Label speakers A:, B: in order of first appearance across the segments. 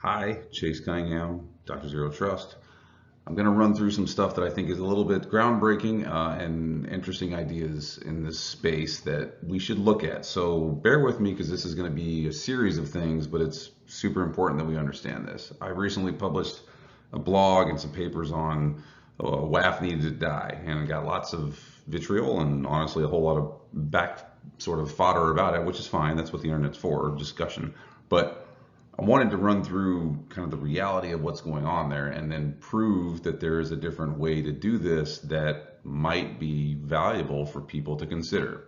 A: Hi, Chase Cunningham, Dr. Zero Trust. I'm going to run through some stuff that I think is a little bit groundbreaking and interesting ideas in this space that we should look at. So bear with me because this is going to be a series of things, but it's super important that we understand this. I recently published a blog and some papers on WAF needed to die, and I got lots of vitriol and honestly a whole lot of back sort of fodder about it, which is fine. That's what the internet's for, discussion. But I wanted to run through kind of the reality of what's going on there and then prove that there is a different way to do this that might be valuable for people to consider.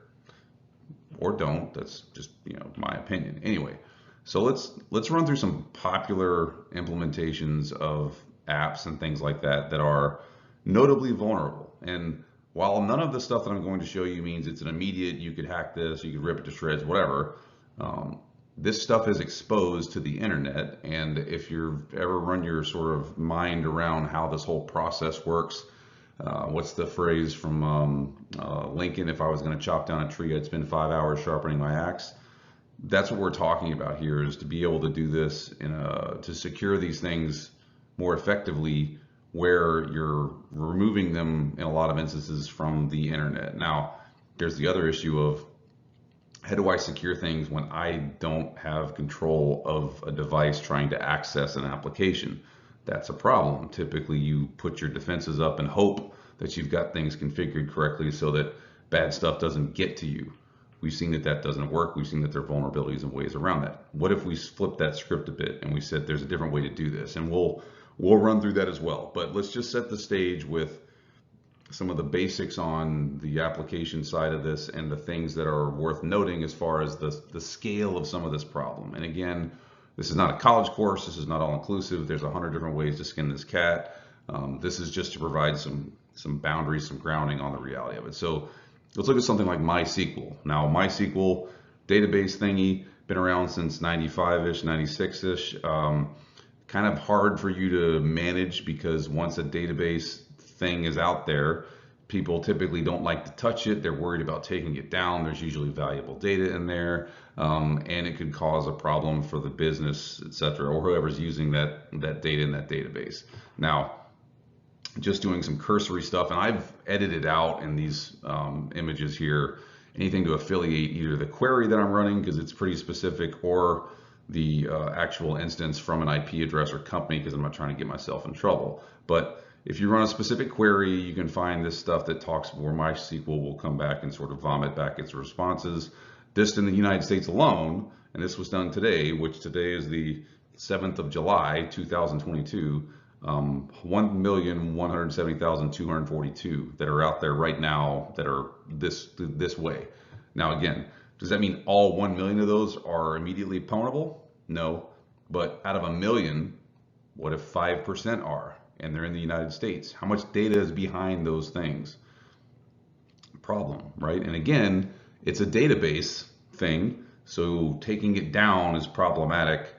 A: Or don't. That's just, my opinion. Anyway, so let's run through some popular implementations of apps and things like that that are notably vulnerable. And while none of the stuff that I'm going to show you means it's an immediate, you could hack this, you could rip it to shreds, whatever, this stuff is exposed to the internet, and if you've ever run your sort of mind around how this whole process works, what's the phrase from Lincoln? If I was going to chop down a tree, I'd spend 5 hours sharpening my axe. That's what we're talking about here, is to be able to do this to secure these things more effectively, where you're removing them in a lot of instances from the internet. Now, there's the other issue of, how do I secure things when I don't have control of a device trying to access an application? That's a problem. Typically, you put your defenses up and hope that you've got things configured correctly so that bad stuff doesn't get to you. We've seen that that doesn't work. We've seen that there are vulnerabilities and ways around that. What if we flip that script a bit and we said there's a different way to do this? And we'll run through that as well. But let's just set the stage with some of the basics on the application side of this and the things that are worth noting as far as the scale of some of this problem. And again, this is not a college course. This is not all inclusive. There's 100 different ways to skin this cat. This is just to provide some boundaries, some grounding on the reality of it. So let's look at something like MySQL. Now, MySQL database thingy, been around since 95-ish, 96-ish. Kind of hard for you to manage because once a database thing is out there, people typically don't like to touch it. They're worried about taking it down. There's usually valuable data in there, and it could cause a problem for the business, etc., or whoever's using that data in that database. Now, just doing some cursory stuff, and I've edited out in these images here anything to affiliate either the query that I'm running, because it's pretty specific, or the actual instance from an IP address or company, because I'm not trying to get myself in trouble. But if you run a specific query, you can find this stuff that talks where MySQL will come back and sort of vomit back its responses. This in the United States alone, and this was done today, which today is the 7th of July, 2022, 1,170,242 that are out there right now that are this way. Now again, does that mean all 1 million of those are immediately pwnable? No, but out of a million, what if 5% are? And they're in the United States. How much data is behind those things? Problem, right? And again, it's a database thing, so taking it down is problematic.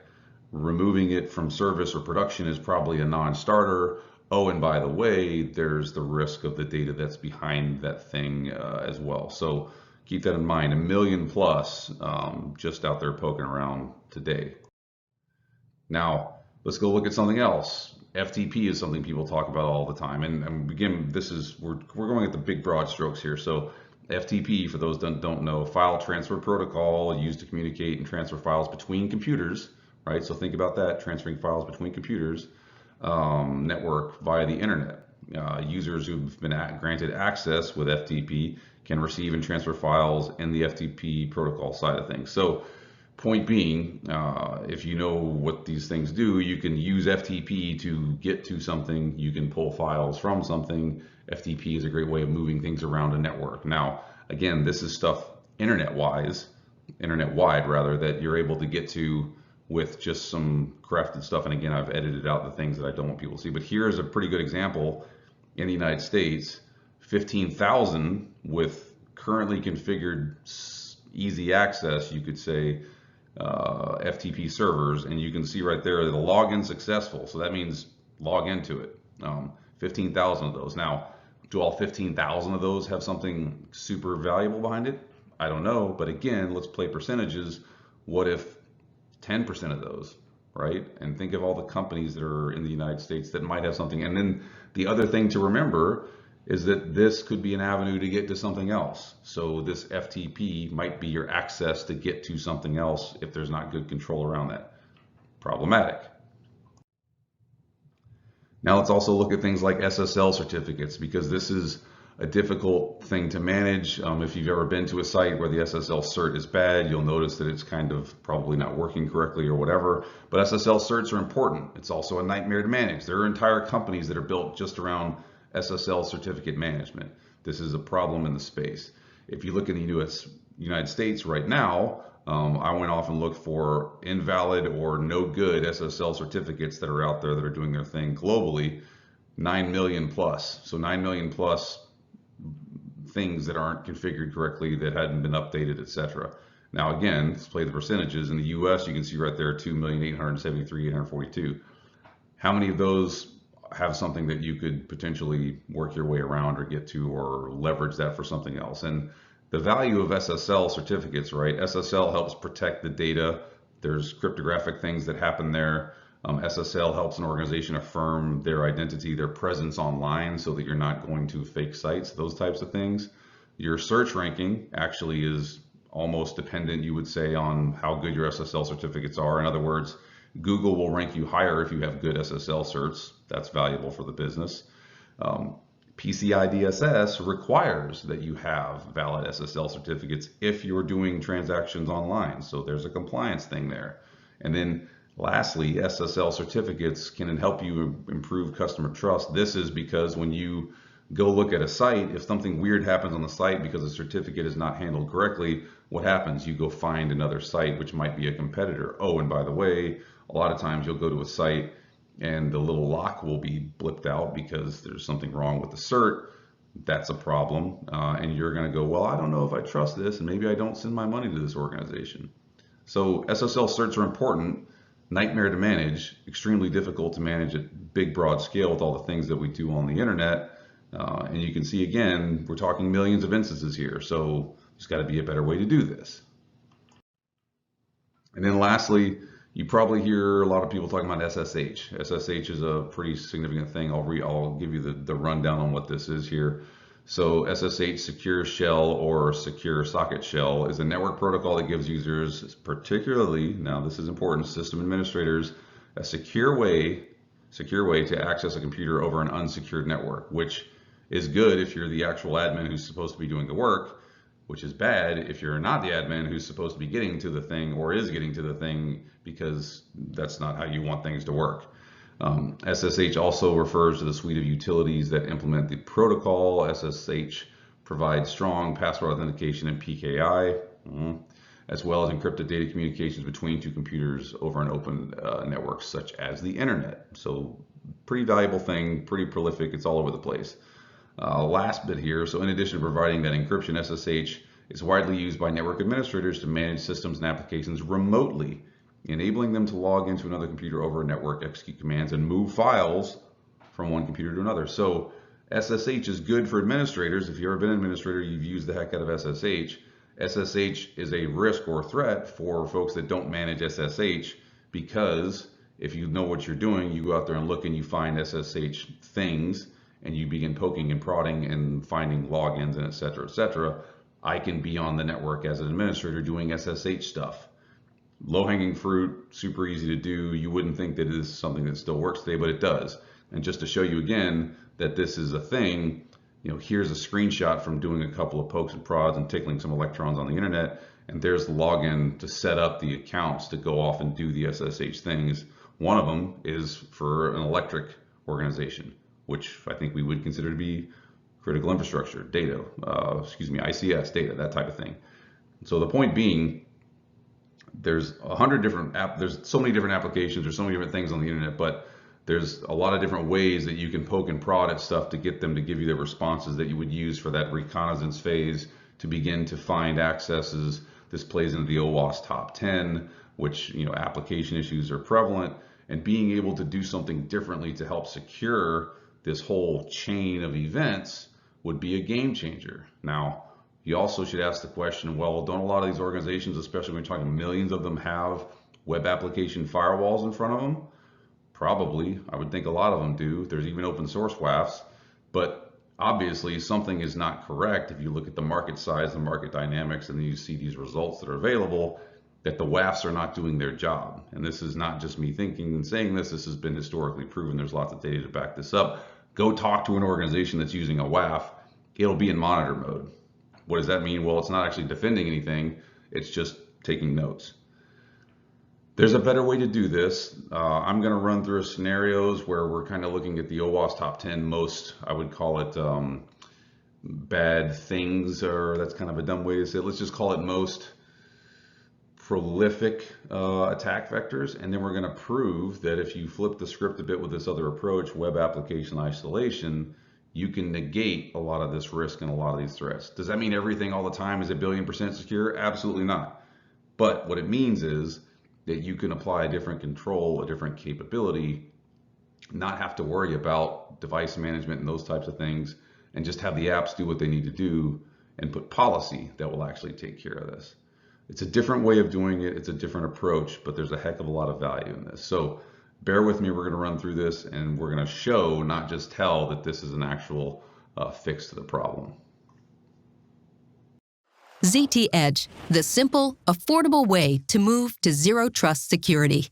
A: Removing it from service or production is probably a non-starter. Oh, and by the way, there's the risk of the data that's behind that thing as well. So keep that in mind. 1 million plus just out there poking around today. Now, let's go look at something else. FTP is something people talk about all the time, and again, we're going at the big broad strokes here. So FTP, for those that don't know, file transfer protocol used to communicate and transfer files between computers, right? So think about that, transferring files between computers, network via the internet. Users who've been granted access with FTP can receive and transfer files in the FTP protocol side of things. So point being, if you know what these things do, you can use FTP to get to something. You can pull files from something. FTP is a great way of moving things around a network. Now, again, this is stuff internet-wide rather, that you're able to get to with just some crafted stuff. And again, I've edited out the things that I don't want people to see. But here's a pretty good example in the United States, 15,000 with currently configured easy access, you could say, FTP servers, and you can see right there the login successful. So that means log into it. 15,000 of those. Now, do all 15,000 of those have something super valuable behind it? I don't know, but again, let's play percentages. What if 10% of those right? And think of all the companies that are in the United States that might have something. And then the other thing to remember is that this could be an avenue to get to something else. So this FTP might be your access to get to something else if there's not good control around that. Problematic. Now let's also look at things like SSL certificates, because this is a difficult thing to manage. If you've ever been to a site where the SSL cert is bad, you'll notice that it's kind of probably not working correctly or whatever. But SSL certs are important. It's also a nightmare to manage. There are entire companies that are built just around SSL certificate management. This is a problem in the space. If you look in the United States right now, I went off and looked for invalid or no good SSL certificates that are out there that are doing their thing globally, 9 million plus. So 9 million plus things that aren't configured correctly, that hadn't been updated, etc. Now again, let's play the percentages. In the US, you can see right there, 2,873,842. How many of those have something that you could potentially work your way around or get to or leverage that for something else? And the value of SSL certificates, right? SSL helps protect the data. There's cryptographic things that happen there. SSL helps an organization affirm their identity, their presence online, so that you're not going to fake sites, those types of things. Your search ranking actually is almost dependent, you would say, on how good your SSL certificates are. In other words, Google will rank you higher if you have good SSL certs. That's valuable for the business. PCI DSS requires that you have valid SSL certificates if you're doing transactions online. So there's a compliance thing there. And then lastly, SSL certificates can help you improve customer trust. This is because when you go look at a site, if something weird happens on the site because the certificate is not handled correctly, what happens? You go find another site, which might be a competitor. Oh, and by the way, a lot of times you'll go to a site and the little lock will be blipped out because there's something wrong with the cert. That's a problem. And you're going to go, well, I don't know if I trust this, and maybe I don't send my money to this organization. So SSL certs are important, nightmare to manage, extremely difficult to manage at big, broad scale with all the things that we do on the internet. And you can see, again, we're talking millions of instances here. So there's got to be a better way to do this. And then lastly, you probably hear a lot of people talking about SSH. SSH is a pretty significant thing. I'll give you the rundown on what this is here. So SSH, Secure Shell or Secure Socket Shell, is a network protocol that gives users, particularly, now this is important, system administrators, a secure way to access a computer over an unsecured network, which is good if you're the actual admin who's supposed to be doing the work, which is bad if you're not the admin who's supposed to be getting to the thing or is getting to the thing, because that's not how you want things to work. SSH also refers to the suite of utilities that implement the protocol. SSH provides strong password authentication and PKI, as well as encrypted data communications between two computers over an open network such as the internet. So pretty valuable thing, pretty prolific, it's all over the place. Last bit here, so in addition to providing that encryption, SSH is widely used by network administrators to manage systems and applications remotely, enabling them to log into another computer over a network, execute commands, and move files from one computer to another. So SSH is good for administrators. If you've ever been an administrator, you've used the heck out of SSH. SSH is a risk or threat for folks that don't manage SSH, because if you know what you're doing, you go out there and look and you find SSH things, and you begin poking and prodding and finding logins and et cetera, I can be on the network as an administrator doing SSH stuff. Low-hanging fruit, super easy to do. You wouldn't think that it is something that still works today, but it does. And just to show you again that this is a thing, here's a screenshot from doing a couple of pokes and prods and tickling some electrons on the internet, and there's the login to set up the accounts to go off and do the SSH things. One of them is for an electric organization, which I think we would consider to be critical infrastructure, data, ICS, data, that type of thing. So the point being, there's so many different applications, there's so many different things on the internet, but there's a lot of different ways that you can poke and prod at stuff to get them to give you the responses that you would use for that reconnaissance phase to begin to find accesses. This plays into the OWASP top 10, which, application issues are prevalent, and being able to do something differently to help secure this whole chain of events would be a game changer. Now, you also should ask the question, well, don't a lot of these organizations, especially when you're talking millions of them, have web application firewalls in front of them? Probably. I would think a lot of them do. There's even open source WAFs, but obviously something is not correct if you look at the market size, the market dynamics, and then you see these results that are available, that the WAFs are not doing their job. And this is not just me thinking and saying this. This has been historically proven. There's lots of data to back this up. Go talk to an organization that's using a WAF. It'll be in monitor mode. What does that mean? Well, it's not actually defending anything. It's just taking notes. There's a better way to do this. I'm going to run through scenarios where we're kind of looking at the OWASP top 10 most, I would call it bad things, or that's kind of a dumb way to say it. Let's just call it most prolific attack vectors. And then we're going to prove that if you flip the script a bit with this other approach, web application isolation, you can negate a lot of this risk and a lot of these threats. Does that mean everything all the time is 1,000,000,000% secure? Absolutely not. But what it means is that you can apply a different control, a different capability, not have to worry about device management and those types of things, and just have the apps do what they need to do and put policy that will actually take care of this. It's a different way of doing it. It's a different approach, but there's a heck of a lot of value in this. So bear with me. We're going to run through this, and we're going to show, not just tell, that this is an actual fix to the problem.
B: ZTEdge, the simple, affordable way to move to zero trust security.